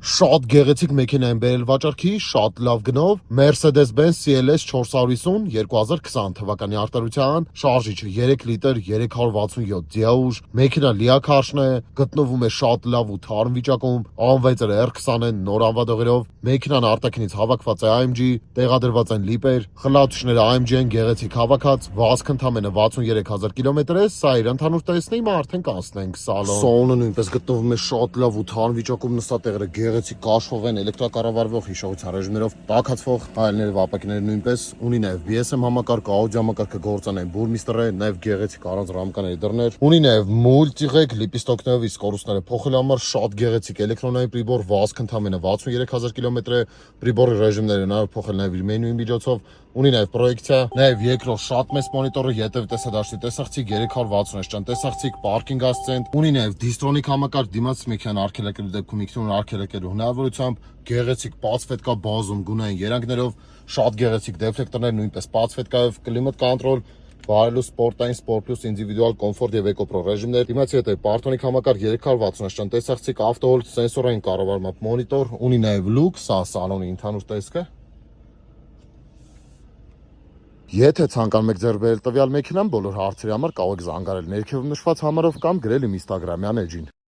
Շատ գեղեցիկ մեքենա են բերել վաճառքի, շատ լավ գնով, Mercedes-Benz CLS 450 2020 թվականի արտադրության, շարժիչը 3 լիտր 367 դիաուժ, մեքենա լիաքարշն է, գտնվում է շատ լավ ու թարմ վիճակում, անվայծերը R20 են նոր անվադողերով, մեքենան արտաքինից հավաքված է AMG, տեղադրված են լիպեր, խլացուցիչները AMG են գեղեցիկ հավաքած, վազքը ընդամենը 63000 կիլոմետր է, սա իր ընդհանուր տեսնի հիմա արդեն կանցնենք սալոն։ Սալոնը նույնպես գտնվում է շատ լավ ու թարմ վիճակում, նստատեղերը գեղեցիկ կաշվող են, էլեկտրակառավարվող հիշողության ռեժիմներով, տաքացվող հայելները ու ապակիները նույնպես, ունի նաև BSM համակարգ, աուդիո համակարգը գործանային բուրմիստր է, նաև գեղեցիկ առանց ռամկաների դռներ, ունի նաև մուլտիղեկ լիպիստոկներով, իսկ կորուստները փոխելու համար շատ գեղեցիկ էլեկտրոնային պրիբոր, վազք ընդամենը 63000 կիլոմետր է, պրիբորի ռեժիմները հնարավոր փոխել նաև իր մենյուի միջոցով, ունի նաև պրոյեկցիա, նաև երկրորդ շատ մեծ մոնիտորը, ետև տեսադաշտի տեսախցիկ, 360 տեսախցիկ, պարկինգ ասիստենտ, ունի նաև դիստրոնիկ համակարգ, դիմաց մեքենան արգելակելու դեպքում ինքնուրույն արգելակելու հնարավորությամբ, գեղեցիկ պատսվետկա բազում գունային երանգներով, շատ գեղեցիկ դեֆլեկտորներ, նույնպես պատսվետկայով, կլիմատ կոնտրոլ, բարելու սպորտային, սպորտ պլյուս, ինդիվիդուալ կոմֆորտ եւ էկոպրո ռեժիմներ, դիմացի հետ է պարտոնիկ համակարգ, 360 տեսախցիկ, ավտոհոլդ, սենսորային կառավարման մոնիտոր, ունի նաև լուք, սա սալոնի ընդհանուր տեսքը։ Եթե ցանկանում եք ձեռք բերել տվյալ մեքենան, բոլոր հարցերի համար կարող եք զանգարել ներքևում նշված համարով կամ գրել իմ Instagram-յան էջին։